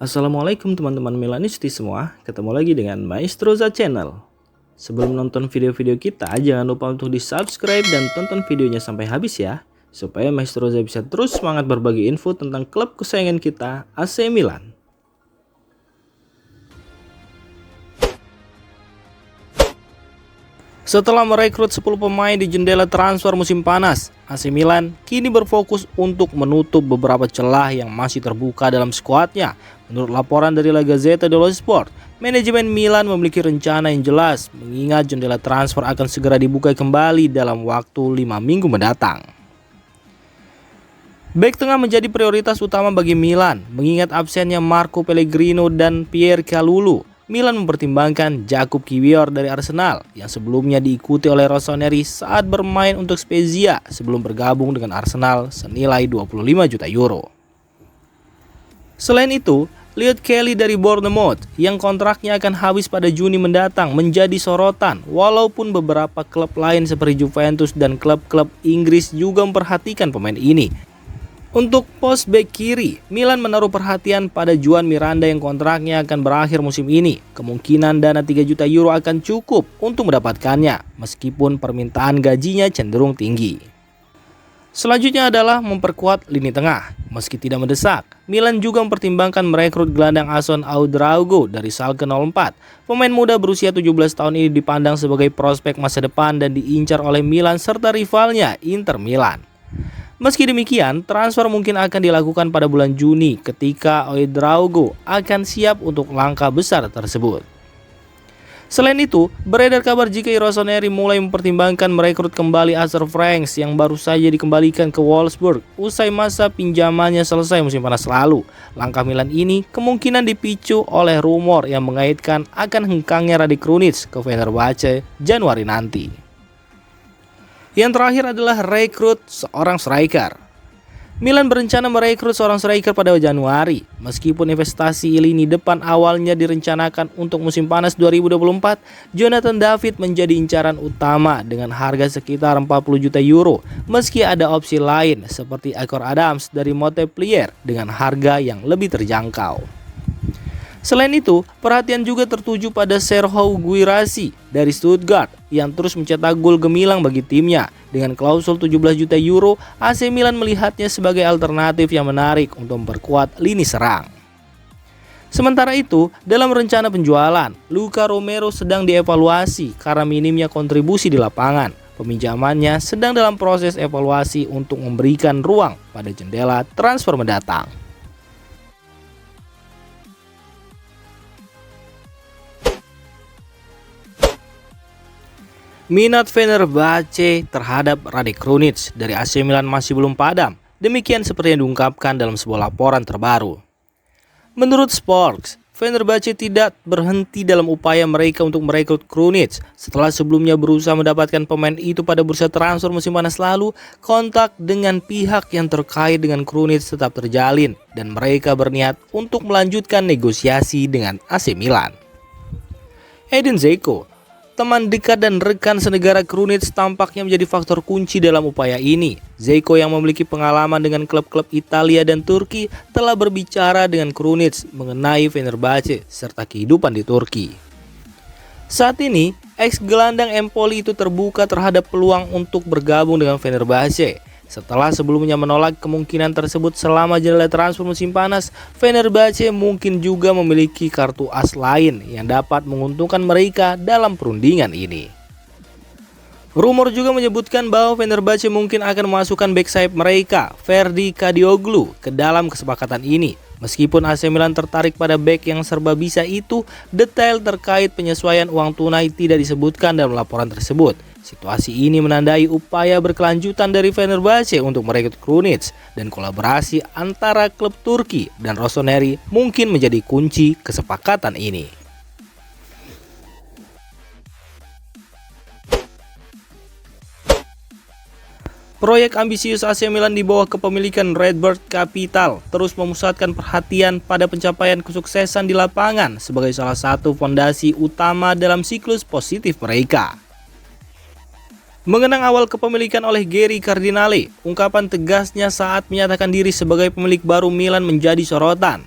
Assalamualaikum teman-teman Milanisti semua, ketemu lagi dengan Maestroza Channel. Sebelum nonton video-video kita, jangan lupa untuk di subscribe dan tonton videonya sampai habis ya, supaya Maestroza bisa terus semangat berbagi info tentang klub kesayangan kita, AC Milan. Setelah merekrut 10 pemain di jendela transfer musim panas, AC Milan kini berfokus untuk menutup beberapa celah yang masih terbuka dalam skuadnya. Menurut laporan dari La Gazzetta dello Sport, manajemen Milan memiliki rencana yang jelas, mengingat jendela transfer akan segera dibuka kembali dalam waktu 5 minggu mendatang. Bek tengah menjadi prioritas utama bagi Milan, mengingat absennya Marco Pellegrino dan Pierre Kalulu. Milan mempertimbangkan Jakub Kiwior dari Arsenal yang sebelumnya diikuti oleh Rossoneri saat bermain untuk Spezia sebelum bergabung dengan Arsenal senilai 25 juta euro. Selain itu, Liot Kelly dari Bournemouth yang kontraknya akan habis pada Juni mendatang menjadi sorotan, walaupun beberapa klub lain seperti Juventus dan klub-klub Inggris juga memperhatikan pemain ini. Untuk pos bek kiri, Milan menaruh perhatian pada Juan Miranda yang kontraknya akan berakhir musim ini. Kemungkinan dana 3 juta euro akan cukup untuk mendapatkannya, meskipun permintaan gajinya cenderung tinggi. Selanjutnya adalah memperkuat lini tengah. Meski tidak mendesak, Milan juga mempertimbangkan merekrut gelandang Ason Ouedraogo dari Schalke 04. Pemain muda berusia 17 tahun ini dipandang sebagai prospek masa depan dan diincar oleh Milan serta rivalnya Inter Milan. Meski demikian, transfer mungkin akan dilakukan pada bulan Juni ketika Ouedraogo akan siap untuk langkah besar tersebut. Selain itu, beredar kabar jika Rossoneri mulai mempertimbangkan merekrut kembali Asher Franks yang baru saja dikembalikan ke Wolfsburg usai masa pinjamannya selesai musim panas lalu. Langkah Milan ini kemungkinan dipicu oleh rumor yang mengaitkan akan hengkangnya Rade Krunic ke Fenerbahce Januari nanti. Yang terakhir adalah rekrut seorang striker. Milan berencana merekrut seorang striker pada Januari. Meskipun investasi lini depan awalnya direncanakan untuk musim panas 2024, Jonathan David menjadi incaran utama dengan harga sekitar 40 juta euro. Meski ada opsi lain seperti Akor Adams dari Montpellier dengan harga yang lebih terjangkau. Selain itu, perhatian juga tertuju pada Serhou Guirassy dari Stuttgart yang terus mencetak gol gemilang bagi timnya. Dengan klausul 17 juta euro, AC Milan melihatnya sebagai alternatif yang menarik untuk memperkuat lini serang. Sementara itu, dalam rencana penjualan, Luka Romero sedang dievaluasi karena minimnya kontribusi di lapangan. Peminjamannya sedang dalam proses evaluasi untuk memberikan ruang pada jendela transfer mendatang. Minat Fenerbahce terhadap Rade Krunic dari AC Milan masih belum padam. Demikian seperti yang diungkapkan dalam sebuah laporan terbaru. Menurut Sports, Fenerbahce tidak berhenti dalam upaya mereka untuk merekrut Krunic. Setelah sebelumnya berusaha mendapatkan pemain itu pada bursa transfer musim panas lalu, kontak dengan pihak yang terkait dengan Krunic tetap terjalin dan mereka berniat untuk melanjutkan negosiasi dengan AC Milan. Edin Dzeko, teman dekat dan rekan senegara Krunic, tampaknya menjadi faktor kunci dalam upaya ini. Dzeko yang memiliki pengalaman dengan klub-klub Italia dan Turki telah berbicara dengan Krunic mengenai Fenerbahce serta kehidupan di Turki. Saat ini, ex-gelandang Empoli itu terbuka terhadap peluang untuk bergabung dengan Fenerbahce. Setelah sebelumnya menolak kemungkinan tersebut selama jendela transfer musim panas, Fenerbahce mungkin juga memiliki kartu as lain yang dapat menguntungkan mereka dalam perundingan ini. Rumor juga menyebutkan bahwa Fenerbahce mungkin akan memasukkan back sayap mereka, Ferdi Kadioglu, ke dalam kesepakatan ini. Meskipun AC Milan tertarik pada back yang serba bisa itu, detail terkait penyesuaian uang tunai tidak disebutkan dalam laporan tersebut. Situasi ini menandai upaya berkelanjutan dari Fenerbahce untuk merekrut Krunic, dan kolaborasi antara klub Turki dan Rossoneri mungkin menjadi kunci kesepakatan ini. Proyek ambisius AC Milan di bawah kepemilikan Redbird Capital terus memusatkan perhatian pada pencapaian kesuksesan di lapangan sebagai salah satu fondasi utama dalam siklus positif mereka. Mengenang awal kepemilikan oleh Gary Cardinale, ungkapan tegasnya saat menyatakan diri sebagai pemilik baru Milan menjadi sorotan.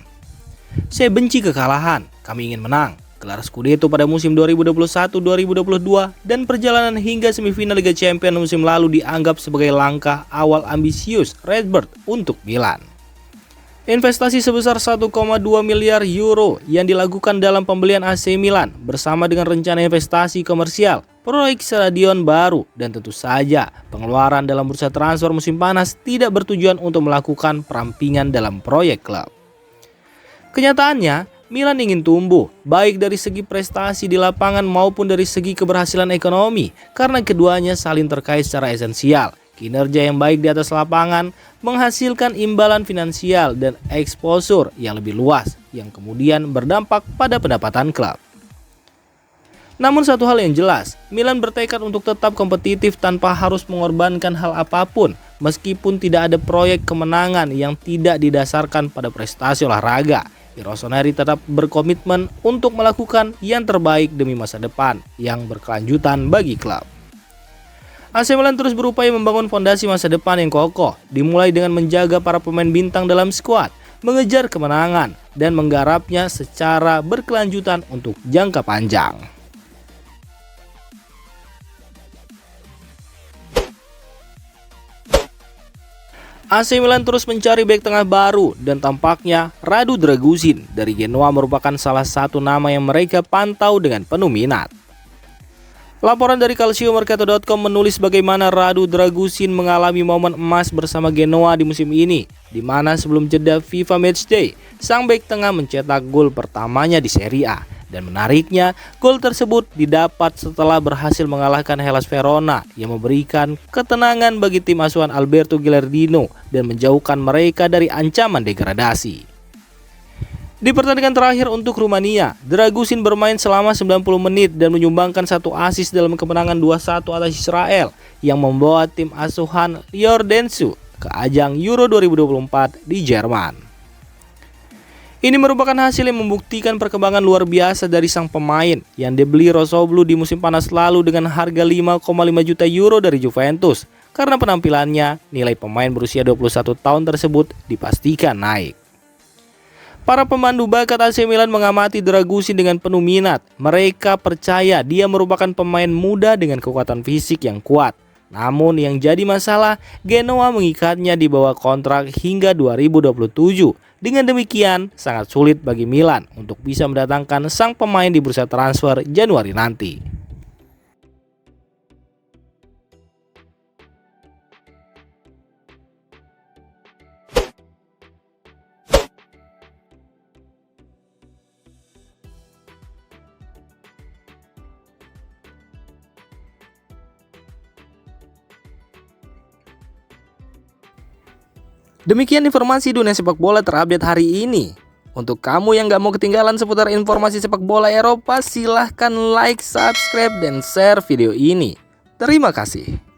Saya benci kekalahan, kami ingin menang. Gelar Scudetto pada musim 2021-2022 dan perjalanan hingga semifinal Liga Champions musim lalu dianggap sebagai langkah awal ambisius Redbird untuk Milan. Investasi sebesar 1,2 miliar euro yang dilakukan dalam pembelian AC Milan bersama dengan rencana investasi komersial, proyek stadion baru, dan tentu saja pengeluaran dalam bursa transfer musim panas tidak bertujuan untuk melakukan perampingan dalam proyek klub. Kenyataannya, Milan ingin tumbuh, baik dari segi prestasi di lapangan maupun dari segi keberhasilan ekonomi, karena keduanya saling terkait secara esensial. Kinerja yang baik di atas lapangan menghasilkan imbalan finansial dan exposure yang lebih luas, yang kemudian berdampak pada pendapatan klub. Namun satu hal yang jelas, Milan bertekad untuk tetap kompetitif tanpa harus mengorbankan hal apapun, meskipun tidak ada proyek kemenangan yang tidak didasarkan pada prestasi olahraga. Rossoneri tetap berkomitmen untuk melakukan yang terbaik demi masa depan yang berkelanjutan bagi klub. AC Milan terus berupaya membangun fondasi masa depan yang kokoh, dimulai dengan menjaga para pemain bintang dalam skuad, mengejar kemenangan, dan menggarapnya secara berkelanjutan untuk jangka panjang. AC Milan terus mencari bek tengah baru dan tampaknya Radu Dragusin dari Genoa merupakan salah satu nama yang mereka pantau dengan penuh minat. Laporan dari calciomercato.com menulis bagaimana Radu Dragusin mengalami momen emas bersama Genoa di musim ini, di mana sebelum jeda FIFA Matchday, sang bek tengah mencetak gol pertamanya di Serie A. Dan menariknya, gol tersebut didapat setelah berhasil mengalahkan Hellas Verona yang memberikan ketenangan bagi tim asuhan Alberto Gilardino dan menjauhkan mereka dari ancaman degradasi. Di pertandingan terakhir untuk Rumania, Dragusin bermain selama 90 menit dan menyumbangkan satu assist dalam kemenangan 2-1 atas Israel yang membawa tim asuhan Jordansu ke ajang Euro 2024 di Jerman. Ini merupakan hasil yang membuktikan perkembangan luar biasa dari sang pemain yang dibeli Rosoglu di musim panas lalu dengan harga 5,5 juta euro dari Juventus. Karena penampilannya, nilai pemain berusia 21 tahun tersebut dipastikan naik. Para pemandu bakat AC Milan mengamati Dragusin dengan penuh minat. Mereka percaya dia merupakan pemain muda dengan kekuatan fisik yang kuat. Namun yang jadi masalah, Genoa mengikatnya di bawah kontrak hingga 2027. Dengan demikian, sangat sulit bagi Milan untuk bisa mendatangkan sang pemain di bursa transfer Januari nanti. Demikian informasi dunia sepak bola terupdate hari ini. Untuk kamu yang gak mau ketinggalan seputar informasi sepak bola Eropa, silahkan like, subscribe, dan share video ini. Terima kasih.